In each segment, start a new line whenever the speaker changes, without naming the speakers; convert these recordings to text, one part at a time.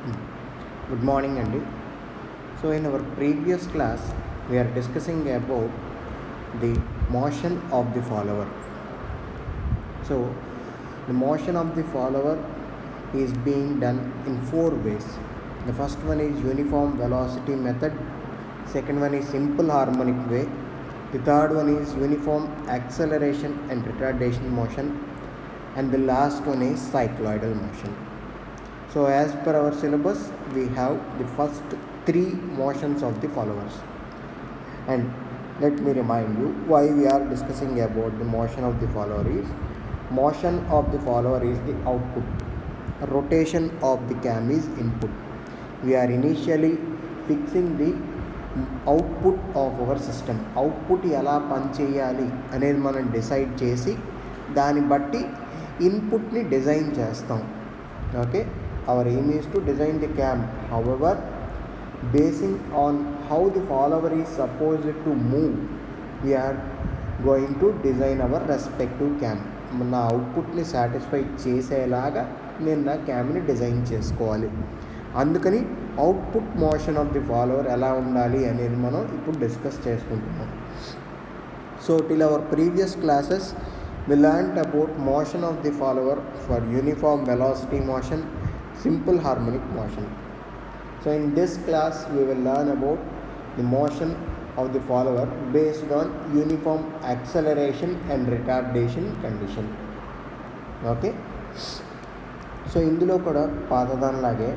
Good morning, Andy. So, in our previous class, we are discussing about the motion of the follower. So, the motion of the follower is being done in four ways. The first one is uniform velocity method, second one is simple harmonic way, the third one is uniform acceleration and retardation motion, and the last one is cycloidal motion. So as per our syllabus, we have the first three motions of the followers. And let me remind you why we are discussing about the motion of the follower is motion of the follower is the output. Rotation of the cam is input. We are initially fixing the output of our system. Output ఎలా పనిచేయాలి అనేది మనం decide చేసి దాన్ని బట్టి ఇన్పుట్ని design చేస్తాం. Okay, our aim is to design the cam. However, basing on how the follower is supposed to move, we are going to design our respective cam. నా అవుట్పుట్ని satisfy చేసేలాగా నేను నా క్యామ్ని డిజైన్ చేసుకోవాలి. అందుకని output motion of the follower ఎలా ఉండాలి అనేది మనం ఇప్పుడు డిస్కస్ చేసుకుంటున్నాం. So till our previous classes we learnt about motion of the follower for uniform velocity motion, simple harmonic motion. So in this class we will learn about the motion of the follower based on uniform acceleration and retardation condition. Okay, so ఇందులో కూడా పాతదానిలాగే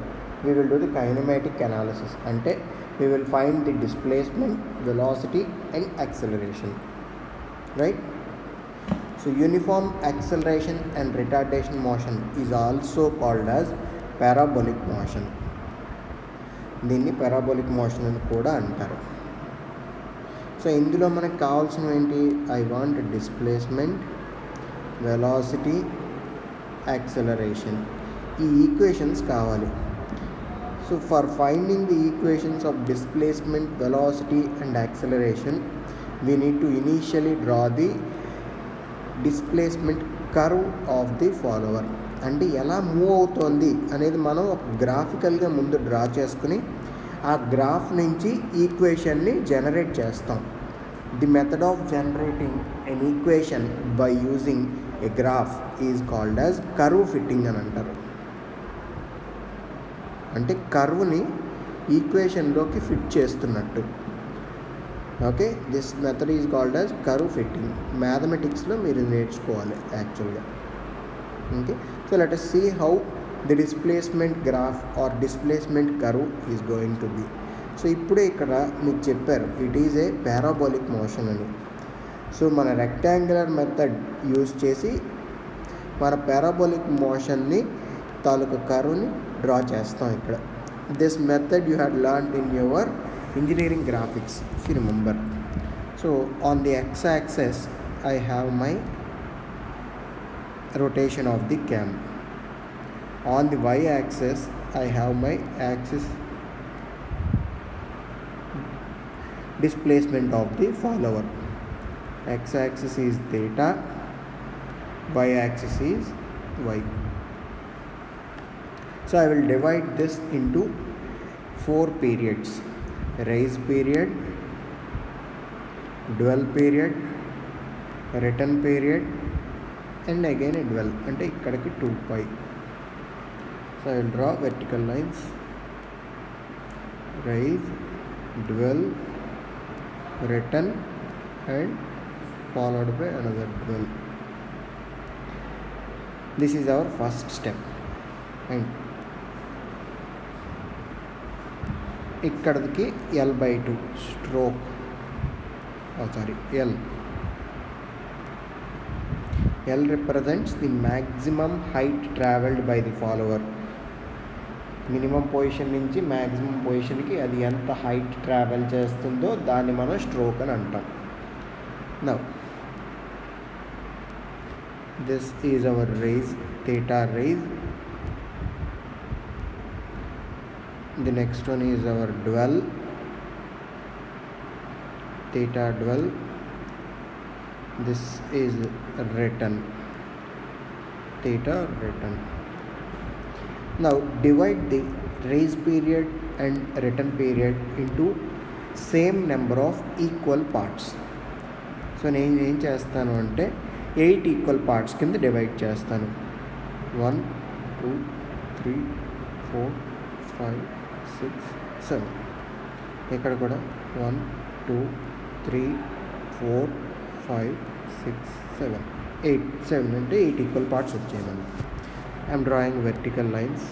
we will do the kinematic analysis. అంటే we will find the displacement, velocity and acceleration, right? So uniform acceleration and retardation motion is also called as parabolic motion. దీన్ని parabolic motion అని కూడా అంటారు. So ఇందులో మనకు కావాల్సినవి ఏంటి? I want displacement, velocity, acceleration. ఈ ఈక్వేషన్స్ కావాలి. So for finding the equations of displacement, velocity and acceleration we need to initially draw the displacement curve of the follower. అంటే ఎలా మూవ్ అవుతోంది అనేది మనం ఒక గ్రాఫికల్గా ముందు డ్రా చేసుకుని ఆ గ్రాఫ్ నుంచి ఈక్వేషన్ని జనరేట్ చేస్తాం. The method of generating an equation by using a graph is called as curve fitting అని అంటారు. అంటే కర్వ్ని ఈక్వేషన్లోకి ఫిట్ చేస్తున్నట్టు. Okay, this method is called as curve fitting. మ్యాథమెటిక్స్లో మీరు నేర్చుకోవాలి యాక్చువల్గా. Okay, so let us see how the displacement graph or displacement curve is going to be. So ఇప్పుడే ఇక్కడ మీకు చెప్పారు it is a parabolic motion అని. సో మన రెక్టాంగులర్ మెథడ్ యూజ్ చేసి మన పారాబోలిక్ మోషన్ని తాలూకు కర్వ్ని డ్రా చేస్తాం ఇక్కడ. This method you had learned in your engineering graphics, if you remember. So on the x-axis I have my rotation of the cam. On the y-axis I have my axis displacement of the follower. X-axis is theta, y-axis is y. So I will divide this into 4 periods: rise period, dwell period, return period and again a dwell. అంటే ఇక్కడికి 2π. So I will draw vertical lines: rise, dwell, return and followed by another dwell. This is our first step. And ఇక్కడికి L/2 stroke L represents the maximum height traveled by the follower. Minimum position నుంచి maximum పొజిషన్కి అది ఎంత height travel చేస్తుందో దాన్ని మనం stroke అని అంటాం. Now this is our rise, theta rise. The next one is our dwell, theta dwell. This is return, theta return. Now divide the raise period and return period into same number of equal parts. So నేను ఏం చేస్తాను అంటే 8 equal parts కింద divide చేస్తాను. 1 2 3 4 5 6 7. ఇక్కడ కూడా 1 2 3 4 5 6 7 8 7 అంటే 8 equal parts వచ్చాయి మనకి. I'm drawing vertical lines.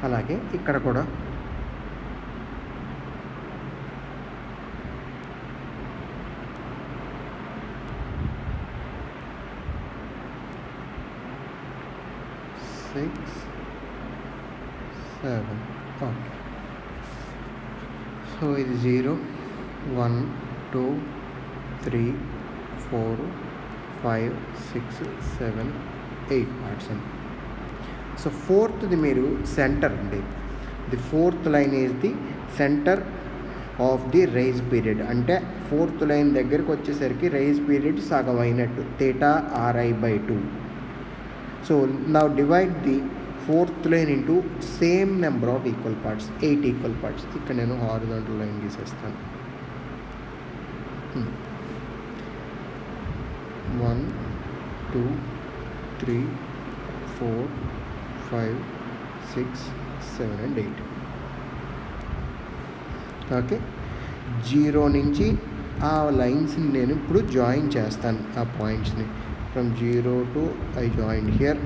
అలాగే ఇక్కడ కూడా సిక్స్ సెవెన్. ఓకే, సో ఇది 0 1 2 3 4 5 6 7 8 పార్ట్స్ అండి. సో ఫోర్త్ది మీరు సెంటర్ అండి. The fourth line is the centre of the rise period. అంటే ఫోర్త్ లైన్ దగ్గరికి వచ్చేసరికి రైజ్ పీరియడ్ సగం అయినట్టు, θRi/2. So now divide the fourth line into same number of equal parts, 8 equal parts. ఇక్కడ నేను horizontal line గీసేస్తాను. 1 2 3 4 5 6 7 and 8. Okay, 0 నుంచి ఆ లైన్స్ని నేను ఇప్పుడు జాయిన్ చేస్తాను. ఆ పాయింట్స్ని from 0 to I joined here.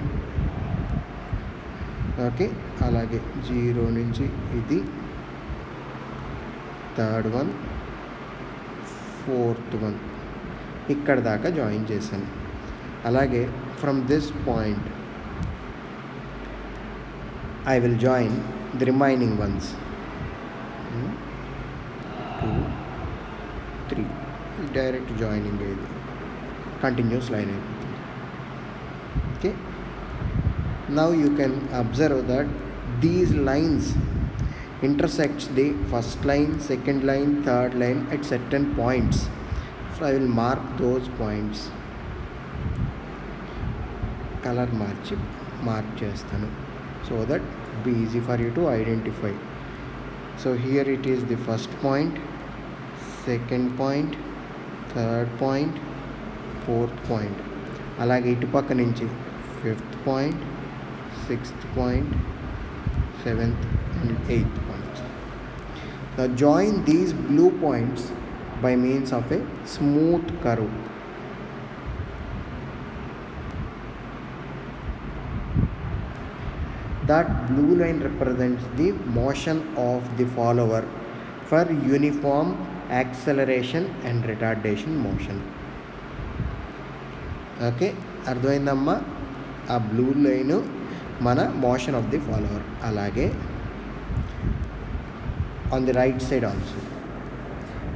Okay, అలాగే 0 నుంచి ఇది థర్డ్ వన్, ఫోర్త్ వన్, ఇక్కడ దాకా జాయిన్ చేశాను. అలాగే from this point I will join the remaining ones. 2 3 direct joining ఇది continuous line అయిపోతుంది. Okay, now you can observe that these lines intersects the first line, second line, third line at certain points. So I will mark those points, color mark చేస్తాను, so that be easy for you to identify. So here it is the first point, second point, third point, fourth point. అలాగే ఇటు పక్క నుంచి fifth point, sixth point, seventh and eighth points. Now join these blue points by means of a smooth curve. That blue line represents the motion of the follower for uniform acceleration and retardation motion. Okay, అర్థమైందమ్మా? ఆ blue line మన motion of the follower. అలాగే on the right side also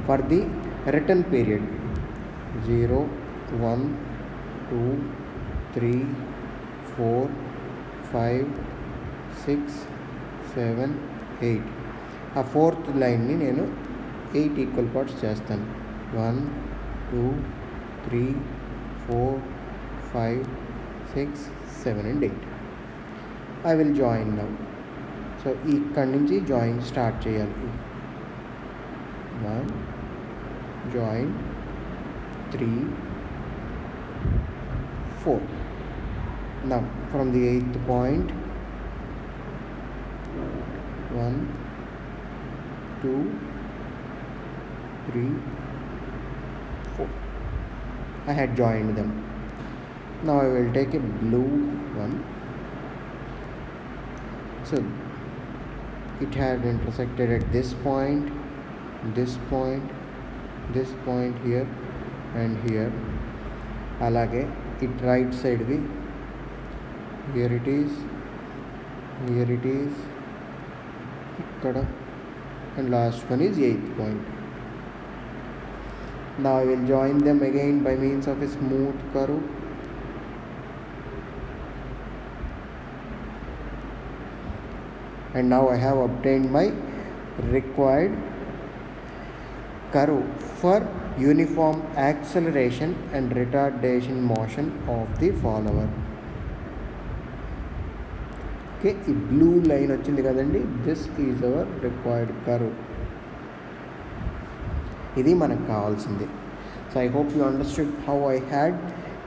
for the return period 0 1 2 3 4 5 6 7 8. ఆ fourth లైన్ని నేను 8 equal parts చేస్తాను. 1 2 3 4 5 6 7 and 8. I will join now. So ఇక్కడి నుంచి జాయిన్ స్టార్ట్ చేయాలి. 1 join 3 4. Now from the 8th point 1 2 3 4. I had joined them. Now I will take a blue one. So it had intersected at this point, this point, this point here and here. Alage it right side vi, here it is, here it is, ikkada, and last one is 8th point. Now I will join them again by means of a smooth curve. and now I have obtained my required curve for uniform acceleration and retardation motion of the follower. Okay, ఈ blue line వచ్చింది కదండి, this is our required curve. ఇది మనకు కావాల్సింది. So I hope you understood how I had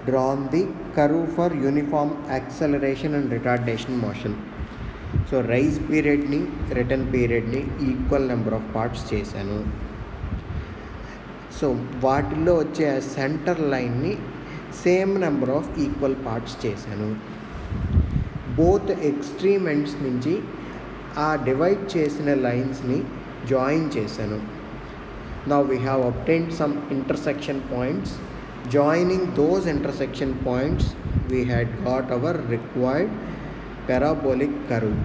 drawn the curve for uniform acceleration and retardation motion. So rise పీరియడ్ని, return పీరియడ్ని equal number of parts చేశాను. So వాటిల్లో వచ్చే సెంటర్ లైన్ని same number of equal parts చేశాను. Both extreme ends నుంచి ఆ divide చేసిన లైన్స్ని జాయిన్ చేశాను. Now we have obtained some intersection points. Joining those intersection points, we had got our required parabolic curve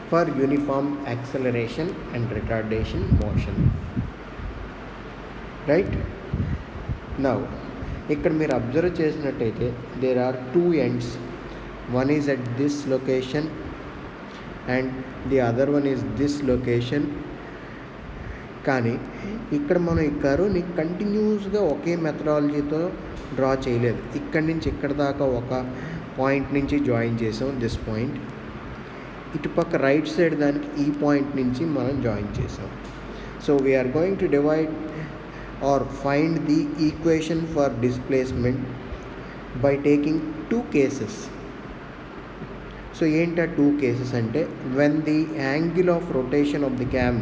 for uniform acceleration and retardation motion. Right? Now, ఇక్కడ మీరు observe చేసినట్టయితే there are two ends. One is at this location and the other one is this location. కానీ ఇక్కడ మనం ఈ కర్వ్ని కంటిన్యూస్గా ఒకే మెథడాలజీతో draw చేయలేదు. ఇక్కడి నుంచి ఇక్కడ దాకా ఒక పాయింట్ నుంచి జాయిన్ చేసాం, దిస్ పాయింట్. ఇటుపక్క రైట్ సైడ్ దానికి ఈ పాయింట్ నుంచి మనం జాయిన్ చేసాం. So we are going to divide or find the equation for displacement by taking two cases. So ఏంటి ఆ టూ కేసెస్ అంటే, when the angle of rotation of the cam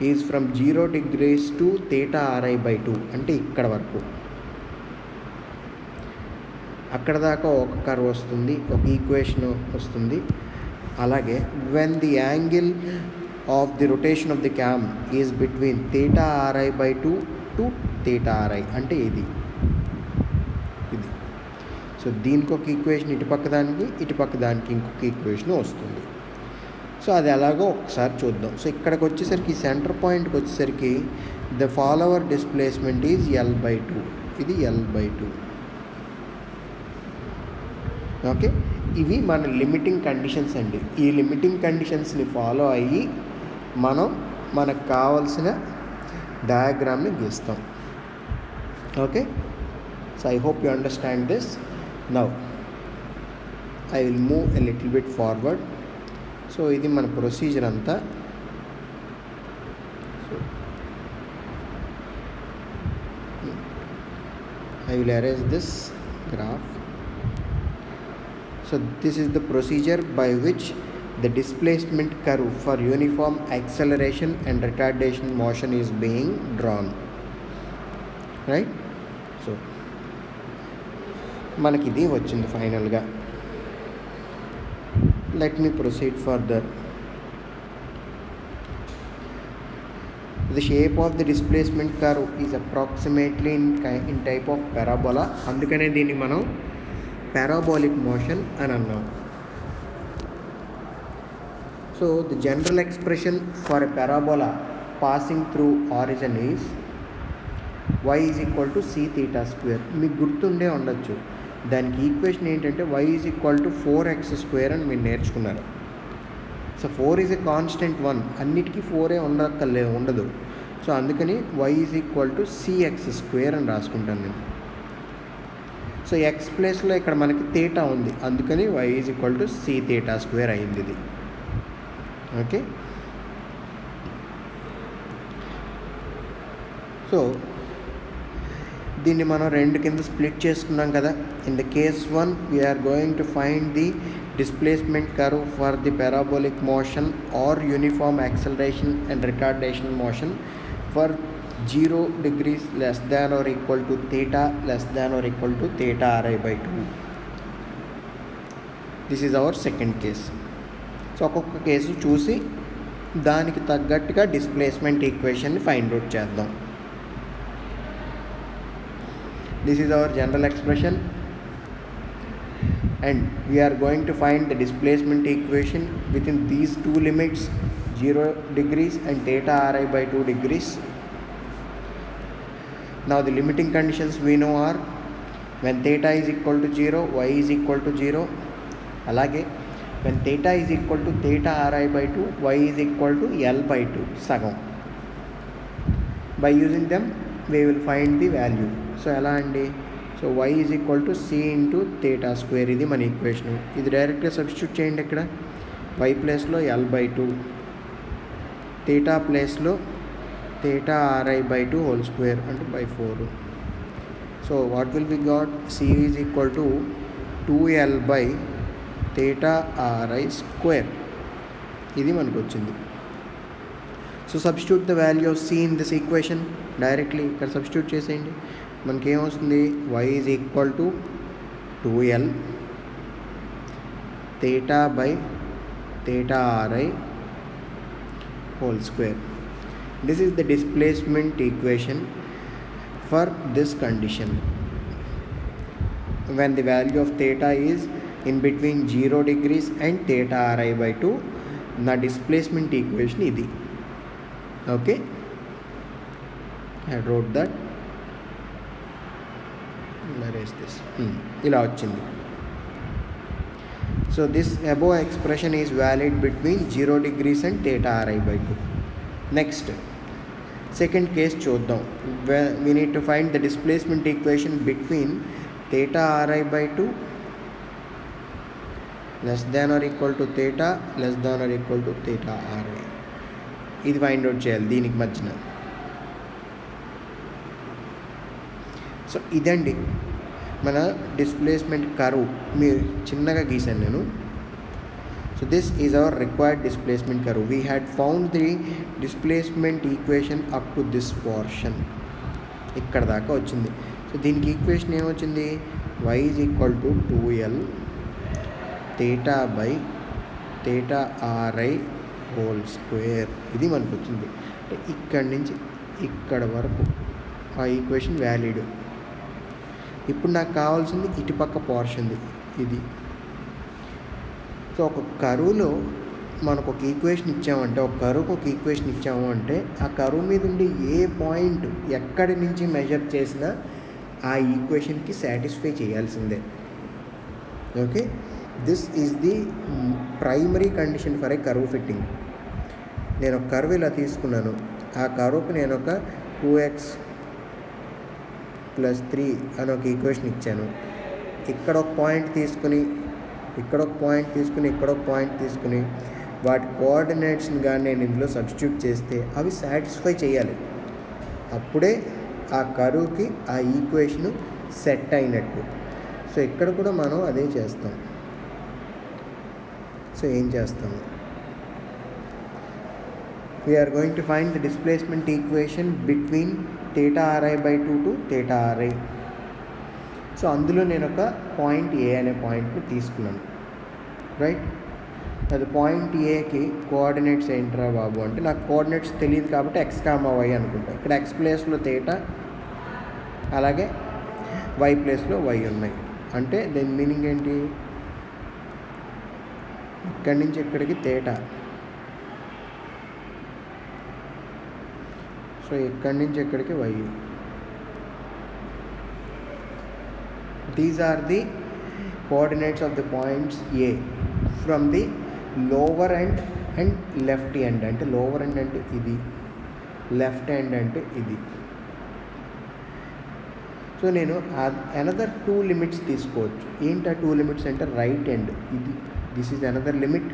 is from 0 degrees to theta ri by 2, అంటే ఇక్కడ వరకు, అక్కడ దాకా ఒక curve వస్తుంది, ఒక ఈక్వేషన్ వస్తుంది. అలాగే when the angle of the rotation of the cam is between theta ri by 2 to theta ri, అంటే ఇది. సో దీనికి ఒక ఈక్వేషన్, ఇటుపక్క దానికి ఇంకొక ఈక్వేషన్ వస్తుంది. సో అది ఎలాగో ఒకసారి చూద్దాం. సో ఇక్కడికి వచ్చేసరికి, సెంటర్ పాయింట్కి వచ్చేసరికి the follower displacement is L/2. ఇది L/2. ఓకే, ఇవి మన లిమిటింగ్ కండిషన్స్ అండి. ఈ లిమిటింగ్ కండిషన్స్ని ఫాలో అయ్యి మనం మనకు కావాల్సిన డయాగ్రామ్ని గీస్తాం. Okay, so I hope you understand this. Now I will move a little bit forward. So ఇది మన ప్రొసీజర్ అంతా. So I will erase this graph. So this is the procedure by which the displacement curve for uniform acceleration and retardation motion is being drawn. Right? So మనకి ఇది వచ్చింది ఫైనల్గా. Let me proceed further. The shape of the displacement curve is approximately in type of parabola. అందుకనే దీన్ని మనం parabolic motion అని అన్నాం. So the general expression for a parabola passing through origin is y is equal to c theta square. మీకు గుర్తుండే ఉండొచ్చు, దానికి equation ఏంటంటే y is equal to 4x square అని మీరు నేర్చుకున్నారు. సో 4 ఈజ్ ఎ కాన్స్టెంట్ 1, అన్నిటికీ 4 ఉండదు. సో అందుకని y is equal to cx square అని రాసుకుంటాను నేను. సో x ప్లేస్లో ఇక్కడ మనకి థీటా ఉంది, అందుకని y is equal to c theta square అయింది ఇది. ఓకే, సో దీన్ని మనం రెండు కింద స్ప్లిట్ చేసుకున్నాం కదా. In the case 1 we are going to find the displacement curve for the parabolic motion or uniform acceleration and retardation motion for 0 degrees less than or equal to theta less than or equal to theta ri by 2. This is our second case. So ఒక్కొక్క case చూసి దానికి తగ్గట్టుగా displacement ఈక్వేషన్ని find out చేద్దాం. This is our general expression, and we are going to find the displacement equation within these two limits, 0 degrees and theta ri by 2 degrees. Now the limiting conditions we know are when theta is equal to 0, y is equal to 0. అలాగే when theta is equal to theta ri by 2, y is equal to L by 2, sagam. By using them we will find the value. So ఎలా అండి, so y is equal to c into theta square, ఇది మన equation. ఇది డైరెక్ట్గా substitute చేయండి. ఇక్కడ y ప్లేస్లో L by 2, theta ప్లేస్లో theta ri by 2 whole square అంటే by 4. So what will be got, c is equal to 2L by theta ri square, ఇది మనకు వచ్చింది. So substitute the value of c in this equation, directly ఇక్కడ substitute చేసేయండి. మనకి ఏమొస్తుంది, y is equal to 2L theta by theta ri whole square. This is the displacement equation for this condition. When the value of theta is in between 0 degrees and theta ri by 2, the displacement equation idi. Okay, I wrote that. Erase this. Ila vachindi. So this above expression is valid between 0 degrees and theta ri by 2. Next, second case చూద్దాం. We need to find the displacement equation between theta ri by 2 less than or equal to theta less than or equal to theta ri. ఇది find out చేయాలి దీనికి మధ్యన. So ఇదండి మన displacement curve. మీరు చిన్నగా గీసాను నేను. So this is our required displacement curve. We had found the displacement equation up to this portion. ఇక్కడ దాకా వచ్చింది. సో దీనికి ఈక్వేషన్ ఏమొచ్చింది, y is equal to 2L theta by theta ri whole square, ఇది మనకు వచ్చింది. ఇక్కడి నుంచి ఇక్కడ వరకు ఆ ఈక్వేషన్ వ్యాలిడ్. ఇప్పుడు నాకు కావాల్సింది ఇటుపక్క పోర్షన్ది ఇది. సో ఒక కరువులో మనకు ఒక ఈక్వేషన్ ఇచ్చామంటే, ఒక కరువుకు ఒక ఈక్వేషన్ ఇచ్చాము అంటే ఆ కరువు మీద ఉండి ఏ పాయింట్ ఎక్కడి నుంచి మెజర్ చేసినా ఆ ఈక్వేషన్కి సాటిస్ఫై చేయాల్సిందే. Okay, this is the primary condition for a curve fitting. నేను ఒక కర్వ్ ఇలా తీసుకున్నాను, ఆ కర్వ్కి నేను ఒక 2x + 3 అని ఒక ఈక్వేషన్ ఇచ్చాను. ఇక్కడ ఒక పాయింట్ తీసుకుని, ఇక్కడ ఒక పాయింట్ తీసుకుని, ఇక్కడ ఒక పాయింట్ తీసుకుని వాటి కోఆర్డినేట్స్ని కానీ నేను ఇందులో సబ్స్టిట్యూట్ చేస్తే అవి సాటిస్ఫై చేయాలి. అప్పుడే ఆ కర్వ్కి ఆ ఈక్వేషన్ సెట్ అయినట్టు. సో ఇక్కడ కూడా మనం అదే చేస్తాం. సో ఏం చేస్తాము, we are going to find the displacement equation between theta ri by 2 to theta ri. So అందులో నేను ఒక పాయింట్ ఏ అనే పాయింట్ని తీసుకున్నాను, రైట్. అది పాయింట్ ఏకి కోఆర్డినేట్స్ ఏంట్రా బాబు అంటే నాకు కోఆర్డినేట్స్ తెలియదు కాబట్టి x, y అనుకుంటా. ఇక్కడ x ప్లేస్లో theta, అలాగే y ప్లేస్లో y ఉన్నాయి. అంటే దీని మీనింగ్ ఏంటి, ఇక్కడి నుంచి ఇక్కడికి theta, సో ఇక్కడి నుంచి ఇక్కడికి y. These are the coordinates of the points A from the lower end and left end. అంటే lower end అంటే ఇది, left end అంటే ఇది. సో నేను అనదర్ 2 లిమిట్స్ తీసుకోవచ్చు. ఏంటి ఆ 2 లిమిట్స్ అంటే రైట్ ఎండ్ ఇది, this is another limit.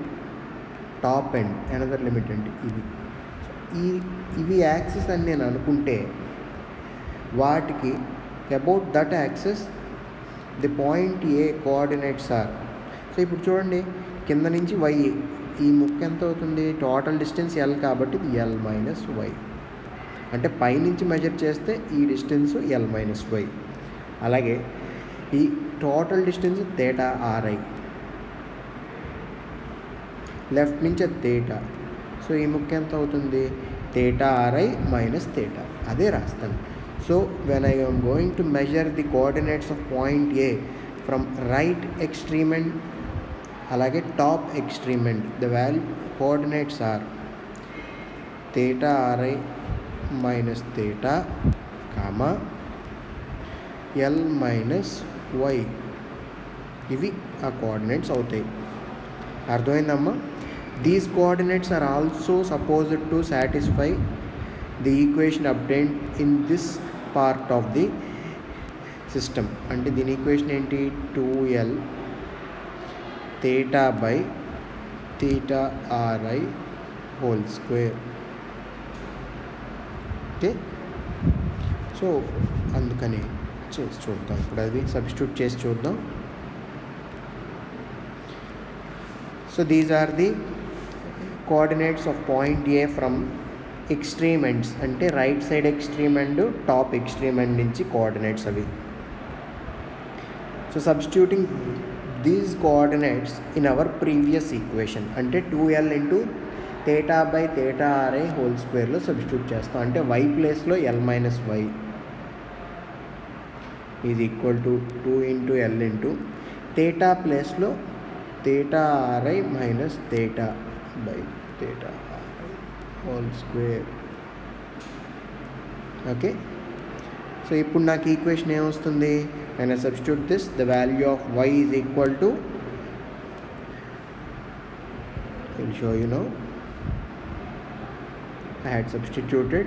Top end another limit అంటే ఇది. ఇవి యాక్సిస్ అని నేను అనుకుంటే వాటికి about that axis the point A coordinates are. So ఇప్పుడు చూడండి, కింద నుంచి y, ఈ ముక్క ఎంత అవుతుంది, టోటల్ డిస్టెన్స్ L కాబట్టి ఇది L - y. అంటే పైనుంచి మెజర్ చేస్తే ఈ డిస్టెన్స్ L - y. అలాగే ఈ total distance theta ri, left నుంచి theta. సో ఈ ముక్క ఎంత అవుతుంది, theta ri - theta. అదే రాస్తాను. So when I am going to measure the coordinates of point A from right extreme end అలాగే top extreme end, the value coordinates are theta ri - theta, comma L - y. ఇవి ఆ coordinates అవుతాయి. అర్థమైందమ్మా? These coordinates are also supposed to satisfy the equation obtained in this part of the system. అంటే దీని equation ఏంటి? 2l theta by theta ri whole square. Okay, so అందుకని చేసి చూద్దాం. ఇప్పుడు అది సబ్స్టిట్యూట్ చేసి చూద్దాం. So these are the coordinates of point A from extreme ends, అంటే right side extreme end, top extreme end నుంచి కోఆర్డినేట్స్ అవి. So substituting these coordinates in our previous equation, అంటే 2l into theta by theta ri whole స్క్వేర్లో substitute చేస్తాం. అంటే y ప్లేస్లో l minus y is equal to 2 into l into theta ప్లేస్లో theta ri minus theta by theta ri whole square. Okay, so ఇప్పుడు నాకు equation ఏమొస్తుంది? when I substitute this, the value of y is equal to, I will show you now. I had substituted,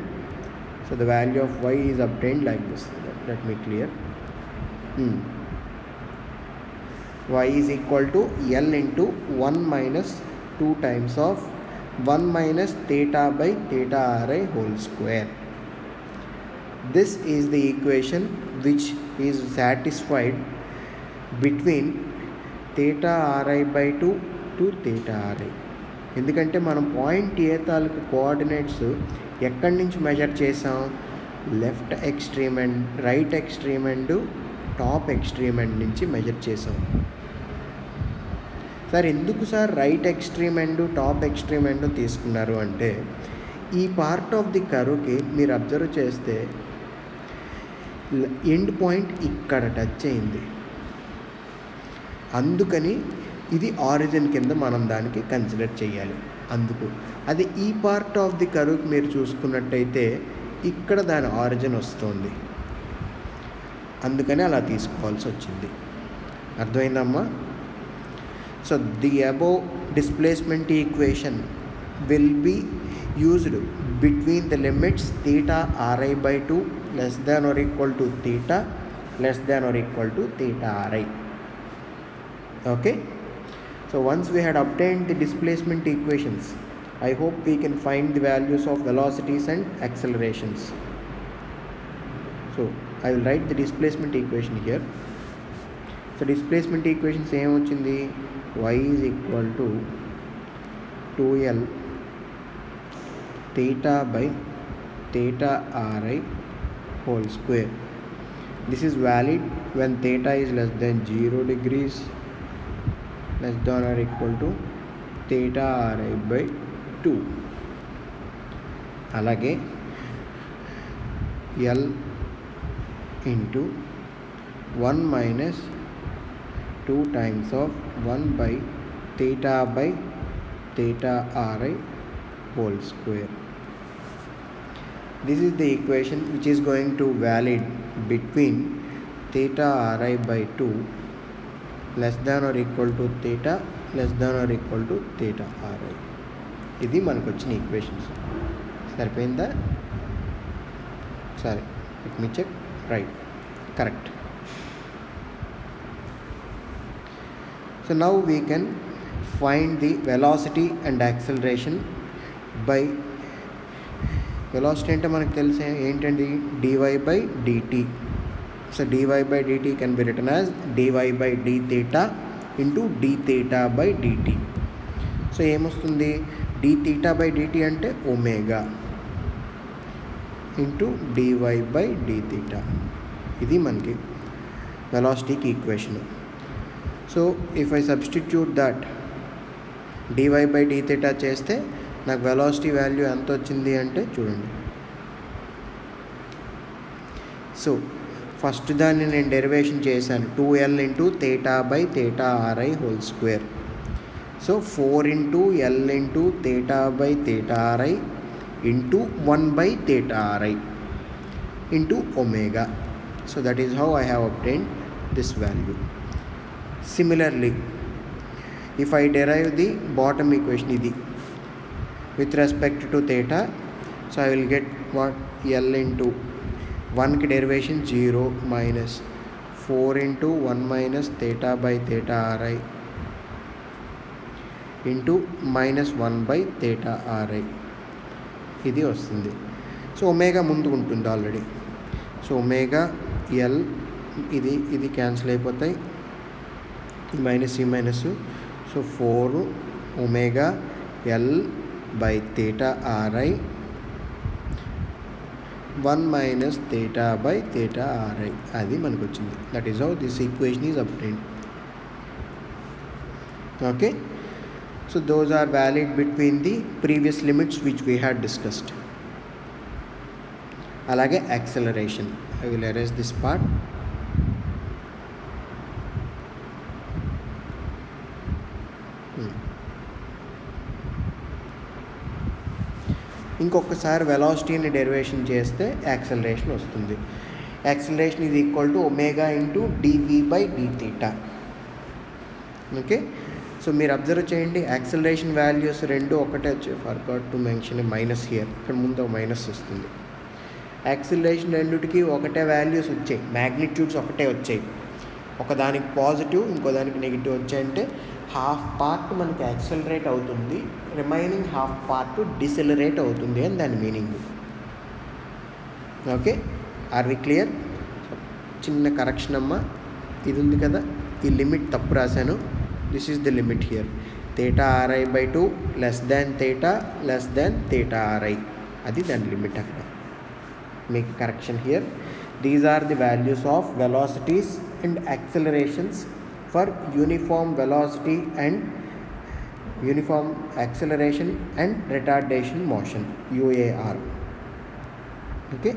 so the value of y is obtained like this. Let me clear. Y is equal to l into 1 minus 2 times of 1 minus theta by theta ri whole square. This is the equation which is satisfied between theta ri by 2 to theta ri. ఎందుకంటే మనం point ఏ తాలూకు coordinates ఎక్కడి నుంచి measure చేసాం? Left extreme end, right extreme end, top extreme end నుంచి measure చేసాం. Sir ఎందుకు sir right extreme end, top extreme end తీసుకున్నారు అంటే, ఈ పార్ట్ ఆఫ్ ది కర్వ్కి మీరు అబ్జర్వ్ చేస్తే ఎండ్ పాయింట్ ఇక్కడ టచ్ అయింది, అందుకని ఇది ఆరిజిన్ కింద మనం దానికి కన్సిడర్ చేయాలి. అందుకు అది ఈ పార్ట్ ఆఫ్ ది కర్వ్కి మీరు చూసుకున్నట్టయితే ఇక్కడ దాని ఆరిజిన్ వస్తుంది, అందుకని అలా తీసుకోవాల్సి వచ్చింది. అర్థమైందమ్మా? So the above displacement equation will be used between the limits theta ri by 2 less than or equal to theta less than or equal to theta ri. Okay, so once we had obtained the displacement equations, I hope we can find the values of velocities and accelerations. So I will write the displacement equation here. So displacement equation same vachindi, y is equal to 2l theta by theta ri whole square. This is valid when theta is less than 0 degrees, less than or equal to theta ri by 2. అలాగే l into 1 minus 2 times of 1 by theta ri whole square. This is the equation which is going to valid between theta ri by 2 less than or equal to theta less than or equal to theta ri. ఇది మనకు వచ్చిన equations. సరిపోయిందా? సరే, let me check. Right, correct. So now we can find the velocity and acceleration by velocity అంటే మనకు తెలిసే ఏంటండి, dy by dt. So dy by dt can be written as dy by d theta into d theta by dt. So ఏమొస్తుంది? d theta by dt అంటే omega into dy by d theta. ఇది మనకి వెలాసిటీకి equation. So if I substitute that dy by d theta చేస్తే నాకు velocity value ఎంత వచ్చింది అంటే చూడండి. సో ఫస్ట్ దాన్ని నేను డెరివేషన్ చేశాను, 2l into theta by theta ri whole square. So 4 into l into theta by theta ri into 1 by theta ri into omega. So that is how I have obtained this value. Similarly, if I derive the bottom equation idi with respect to theta, so I will get what L into 1 ki derivation 0 minus 4 into 1 minus theta by theta Ri into minus 1 by theta Ri ఇది వస్తుంది. So omega ముందు ఉంటుంది already. So omega L ఇది cancel అయిపోతాయి, ఈ minus ఈ minus. So 4 omega L by theta Ri 1 minus theta by theta Ri అది మనకు వచ్చింది. That is how this equation is obtained. Okay, so those are valid between the previous limits which we had discussed. అలాగే acceleration, I will erase this part. ఇంకొకసారి వెలాసిటీని derivation చేస్తే acceleration వస్తుంది. Acceleration is equal to omega into dv by d theta. Okay, so మీరు observe చేయండి, acceleration values రెండు ఒకటే వచ్చాయి. Forgot to mention minus here, ఇక్కడ ముందు మైనస్ వస్తుంది. యాక్సలరేషన్ రెండుకి ఒకటే వాల్యూస్ వచ్చాయి, మ్యాగ్నిట్యూడ్స్ ఒకటే వచ్చాయి. ఒకదానికి పాజిటివ్ ఇంకో దానికి నెగిటివ్ వచ్చాయంటే హాఫ్ పార్ట్ మనకి యాక్సలరేట్ అవుతుంది, రిమైనింగ్ హాఫ్ పార్ట్ డిసెలరేట్ అవుతుంది అని దాని meaning. Okay, are we clear? చిన్న కరెక్షన్ అమ్మ, ఇది ఉంది కదా, ఈ లిమిట్ తప్పు రాశాను. This is the limit here. theta Ri by 2 less than theta Ri, అది దాని లిమిట్. అక్కడ make correction here. These are the values of velocities and accelerations for uniform velocity and uniform acceleration and retardation motion, UAR. Okay,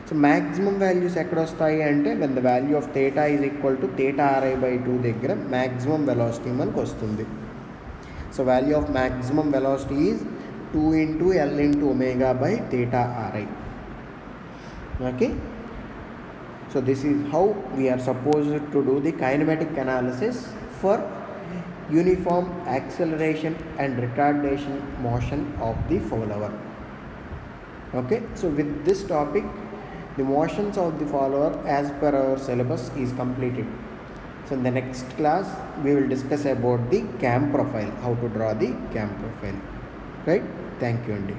so maximum values ఎక్కడ వస్తాయి అంటే when the value of theta is equal to theta Ri by 2 దగ్గర maximum velocity మనకు వస్తుంది. So value of maximum velocity is 2 into L into omega by theta Ri. Okay, so this is how we are supposed to do the kinematic analysis for uniform acceleration and retardation motion of the follower. Okay, so with this topic the motions of the follower as per our syllabus is completed. So in the next class we will discuss about the cam profile, how to draw the cam profile. Right, thank you Andy.